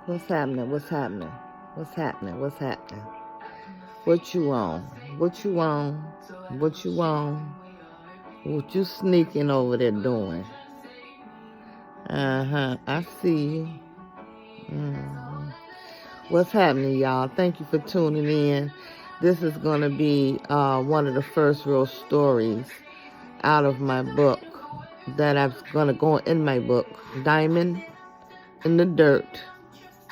What's happening? What's happening? What's happening? What's happening? What you on? What you on? What you on? What you sneaking over there doing? I see you. Mhm. What's happening, y'all? Thank you for tuning in. This is going to be one of the first real stories out of my book that I'm going to go in my book, Diamond in the Dirt,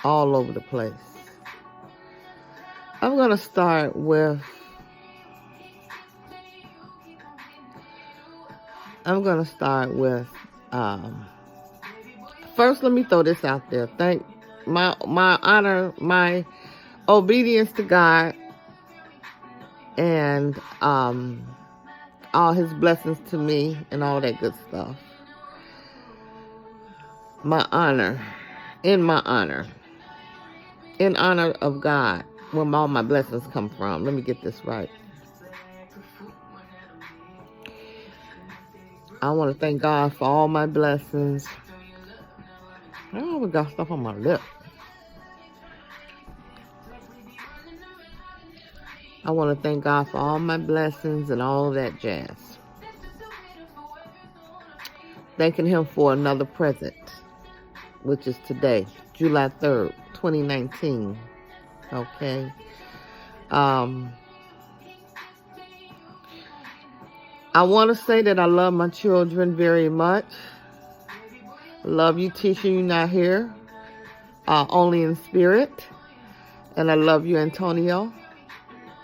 all over the place. I'm going to start with first let me throw this out there. Thank my honor, my obedience to God, and all his blessings to me and all that good stuff. My honor, in my honor, in honor of God, where all my blessings come from. Let me get this right. I want to thank God for all my blessings. I always got stuff on my lip. I want to thank God for all my blessings and all of that jazz. Thanking him for another present, which is today, July 3rd, 2019. Okay. I want to say that I love my children very much. Love you, Tisha, you're not here. Only in spirit. And I love you, Antonio,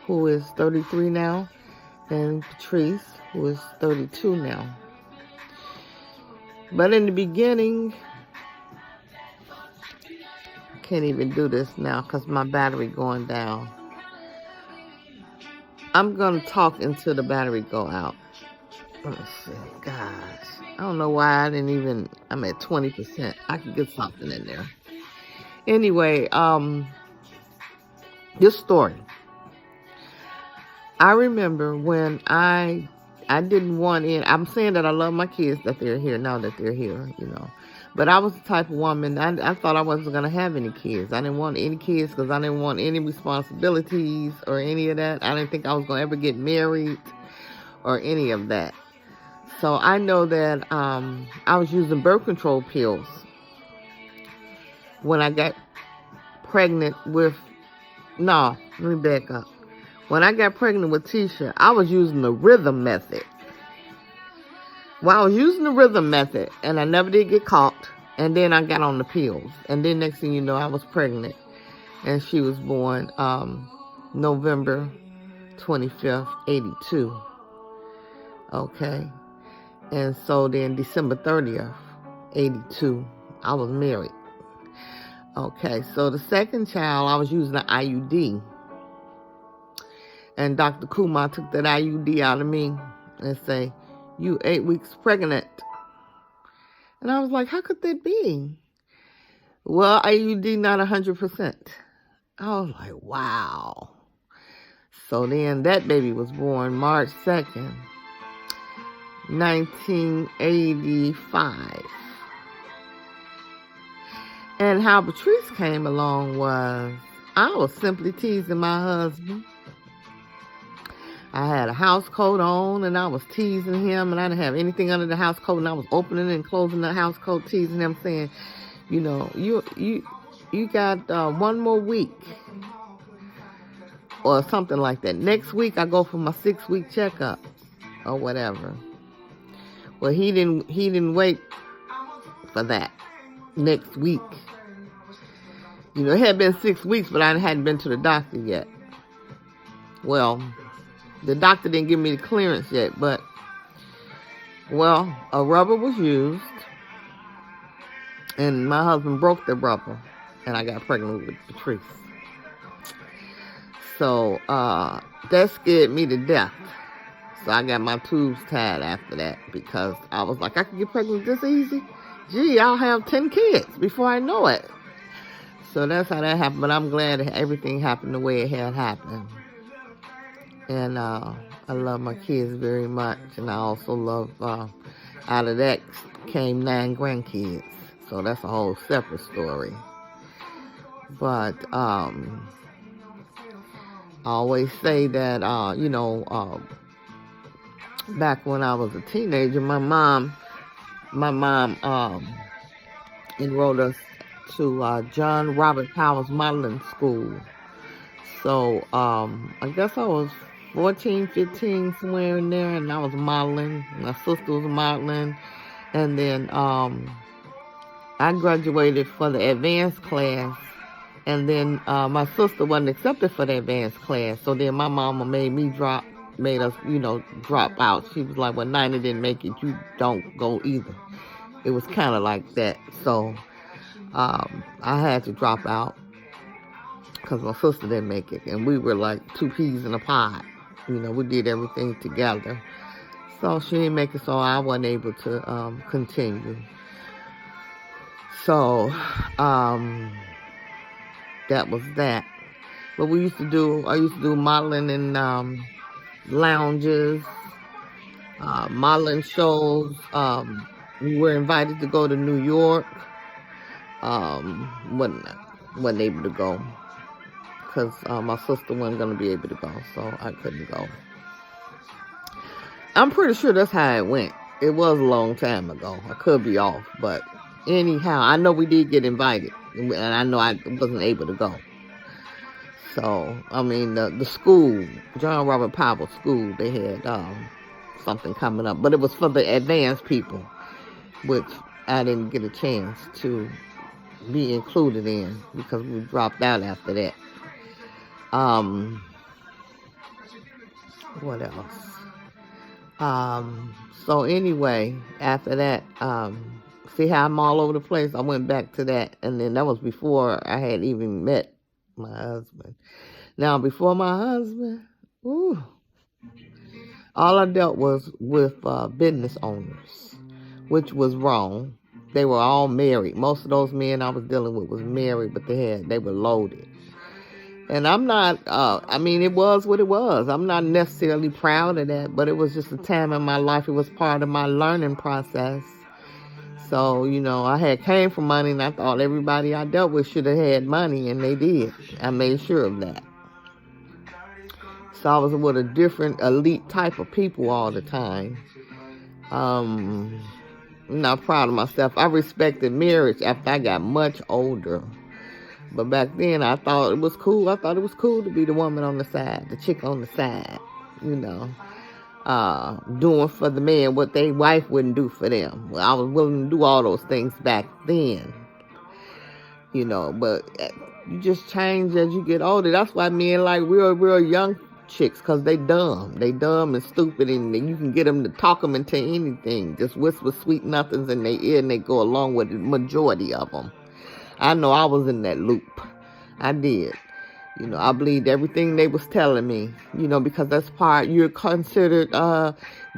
who is 33 now, and Patrice, who is 32 now. But in the beginning, I can't even do this now because my battery going down. I'm going to talk until the battery go out. Let's see. Gosh. I don't know why I'm at 20%. I could get something in there. Anyway, this story. I remember when I didn't want in. I'm saying that I love my kids that they're here now that they're here, But I was the type of woman, I thought I wasn't going to have any kids. I didn't want any kids because I didn't want any responsibilities or any of that. I didn't think I was going to ever get married or any of that. So I know that I was using birth control pills when I got pregnant with, no, let me back up. When I got pregnant with Tisha, I was using the rhythm method. Well, I was using the rhythm method, and I never did get caught. And then I got on the pills. And then next thing you know, I was pregnant. And she was born November 25th, 82. Okay. And so then December 30th, 82, I was married. Okay, so the second child, I was using an IUD. And Dr. Kumar took that IUD out of me and say, "You 8 weeks pregnant." And I was like, how could that be? Well, IUD not 100%. I was like, wow. So then that baby was born March 2nd, 1985. And how Patrice came along was, I was simply teasing my husband. I had a house coat on, and I was teasing him, and I didn't have anything under the house coat, and I was opening and closing the house coat, teasing him, saying, you got 1 more week, or something like that. Next week I go for my 6-week checkup, or whatever. Well, he didn't wait for that. Next week, it had been 6 weeks, but I hadn't been to the doctor yet. Well, the doctor didn't give me the clearance yet, but, well, a rubber was used, and my husband broke the rubber, and I got pregnant with Patrice. So, that scared me to death. So I got my tubes tied after that, because I was like, I can get pregnant this easy? Gee, I'll have 10 kids before I know it. So that's how that happened, but I'm glad that everything happened the way it had happened. And I love my kids very much. And I also love, out of that came 9 grandkids. So that's a whole separate story. But I always say that, back when I was a teenager, my mom enrolled us to John Robert Powell's modeling school. So I guess I was 14, 15, somewhere in there, and I was modeling. My sister was modeling. And then I graduated for the advanced class. And then my sister wasn't accepted for the advanced class. So then my mama made us, drop out. She was like, well, Nina didn't make it. You don't go either. It was kind of like that. So I had to drop out because my sister didn't make it. And we were like two peas in a pod. We did everything together. So she didn't make it, so I wasn't able to continue. So that was that. But I used to do modeling in lounges, modeling shows. We were invited to go to New York. Wasn't able to go because my sister wasn't going to be able to go, so I couldn't go. I'm pretty sure that's how it went. It was a long time ago. I could be off, but anyhow, I know we did get invited, and I know I wasn't able to go. So, I mean, the school, John Robert Powell School, they had something coming up, but it was for the advanced people, which I didn't get a chance to be included in because we dropped out after that. What else? So anyway, after that, see how I'm all over the place? I went back to that, and then that was before I had even met my husband. Now, before my husband, all I dealt was with business owners, which was wrong. They were all married. Most of those men I was dealing with was married, but they were loaded. And I'm not, it was what it was. I'm not necessarily proud of that, but it was just a time in my life. It was part of my learning process. So, I had came from money, and I thought everybody I dealt with should have had money, and they did. I made sure of that. So I was with a different elite type of people all the time. I'm not proud of myself. I respected marriage after I got much older. But back then, I thought it was cool. I thought it was cool to be the woman on the side, the chick on the side, doing for the man what their wife wouldn't do for them. Well, I was willing to do all those things back then, but you just change as you get older. That's why men like real young chicks, because they dumb. They dumb and stupid, and you can get them to talk them into anything. Just whisper sweet nothings in their ear, and they go along with the majority of them. I know I was in that loop. I did. I believed everything they was telling me, because that's you're considered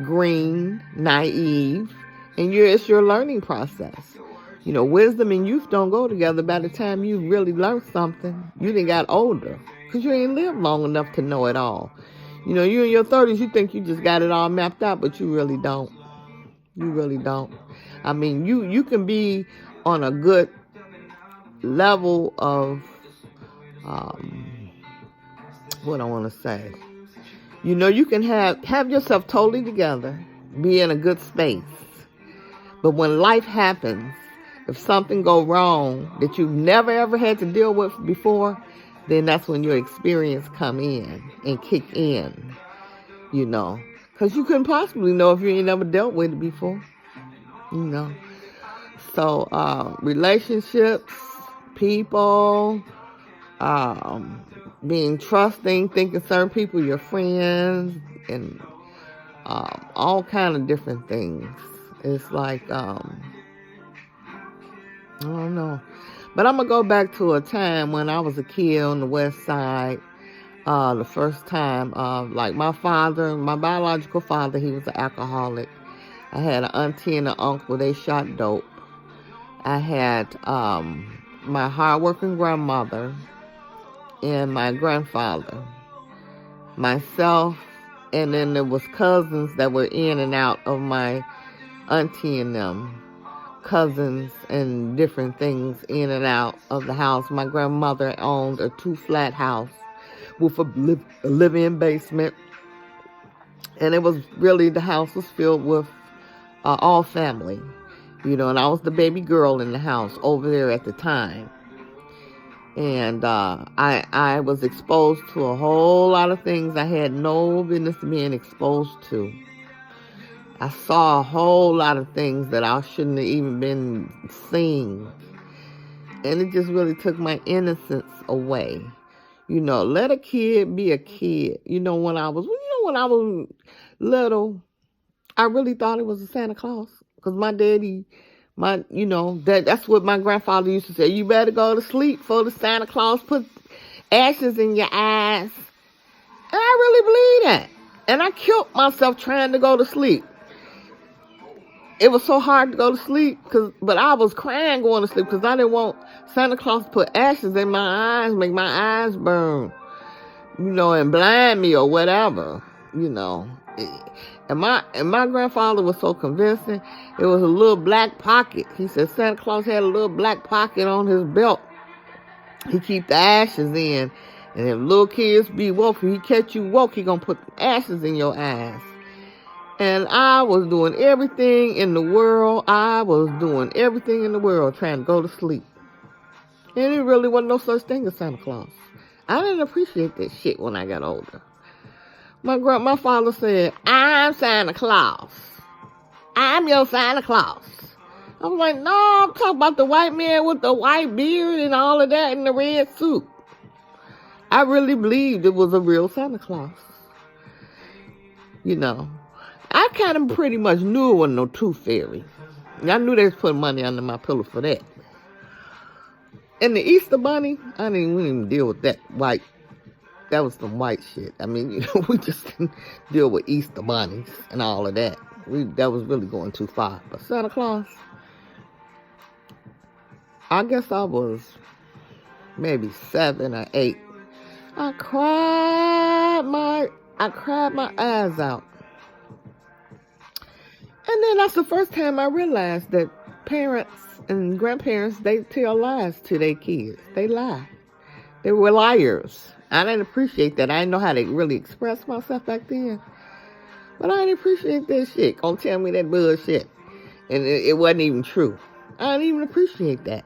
green, naive, and it's your learning process. Wisdom and youth don't go together. By the time you really learn something, you done got older, because you ain't lived long enough to know it all. You in your 30s, you think you just got it all mapped out, but you really don't. You really don't. I mean, you can be on a good level of what I want to say. You can have yourself totally together, be in a good space. But when life happens, if something go wrong that you've never ever had to deal with before, then that's when your experience come in and kick in, because you couldn't possibly know if you ain't never dealt with it before, So relationships, people, being trusting, thinking certain people your friends, and all kind of different things. It's like, I don't know. But I'm going to go back to a time when I was a kid on the west side. The first time, like my biological father, he was an alcoholic. I had an auntie and an uncle, they shot dope. I had my hardworking grandmother and my grandfather, myself, and then there was cousins that were in and out of my auntie and them. cousins and different things in and out of the house. My grandmother owned a 2-flat house with a live-in basement. And it was really, the house was filled with all family. And I was the baby girl in the house over there at the time. And I was exposed to a whole lot of things I had no business being exposed to. I saw a whole lot of things that I shouldn't have even been seeing. And it just really took my innocence away. Let a kid be a kid. When I was little, I really thought it was a Santa Claus. Because my daddy, that's what my grandfather used to say. You better go to sleep for the Santa Claus put ashes in your eyes. And I really believe that. And I killed myself trying to go to sleep. It was so hard to go to sleep, but I was crying going to sleep because I didn't want Santa Claus to put ashes in my eyes, make my eyes burn, and blind me or whatever, And my grandfather was so convincing. It was a little black pocket. He said Santa Claus had a little black pocket on his belt. He keep the ashes in. And if little kids be woke, if he catch you woke, he gonna put ashes in your eyes. And I was doing everything in the world. trying to go to sleep. And it really wasn't no such thing as Santa Claus. I didn't appreciate that shit when I got older. My father said, I'm Santa Claus. I'm your Santa Claus. I was like, no, I'm talking about the white man with the white beard and all of that in the red suit. I really believed it was a real Santa Claus. I kind of pretty much knew it wasn't no tooth fairy. I knew they was putting money under my pillow for that. And the Easter Bunny, we didn't even deal with that white. That was some white shit. We just didn't deal with Easter bunnies and all of that. That was really going too far. But Santa Claus, I guess I was maybe 7 or 8. I cried my eyes out. And then that's the first time I realized that parents and grandparents, they tell lies to their kids. They lie. They were liars. I didn't appreciate that. I didn't know how to really express myself back then. But I didn't appreciate that shit. Gonna tell me that bullshit. And it wasn't even true. I didn't even appreciate that.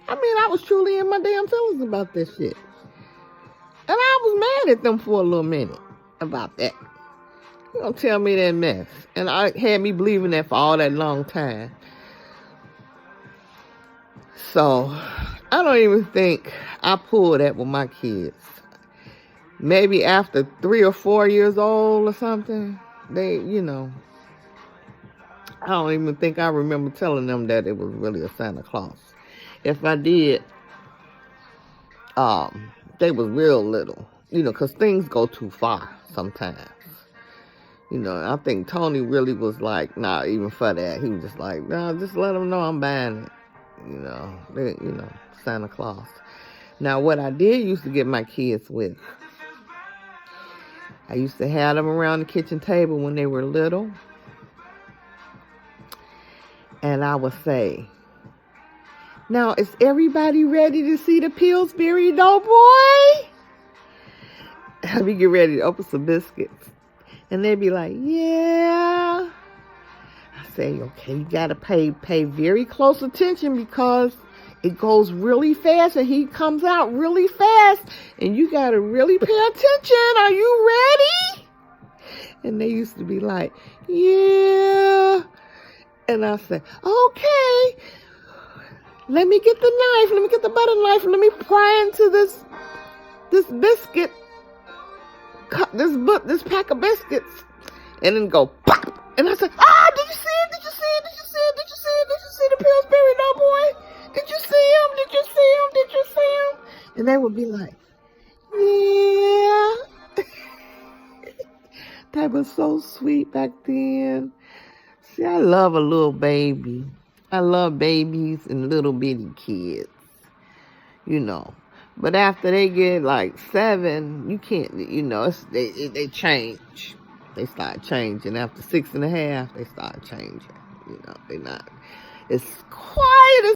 I was truly in my damn feelings about this shit. And I was mad at them for a little minute about that. You gonna tell me that mess. And I had me believing that for all that long time. So, I don't even think I pulled that with my kids. Maybe after 3 or 4 years old or something, they, I don't even think I remember telling them that it was really a Santa Claus. If I did, they was real little, because things go too far sometimes. I think Tony really was like, nah, even for that. He was just like, nah, just let them know I'm buying it. Santa Claus. Now, what I did used to get my kids with, I used to have them around the kitchen table when they were little. And I would say, now, is everybody ready to see the Pillsbury Doughboy? Let me get ready to open some biscuits. And they'd be like, yeah. I say, okay, you got to pay very close attention because it goes really fast and he comes out really fast. And you got to really pay attention. Are you ready? And they used to be like, yeah. And I said, okay. Let me get the knife. Let me get the butter knife. Let me pry into this biscuit. This pack of biscuits. And then go pop. And I said, did you see it? Did you see it? Did you see it? Did you see it? Did you see the Pillsbury Doughboy? Did you see him? Did you see him? Did you see him? And they would be like, yeah. That was so sweet back then. See, I love a little baby. I love babies and little bitty kids. But after they get like 7, you can't, they change. They start changing. After 6 and a half, they start changing. They not. It's quiet as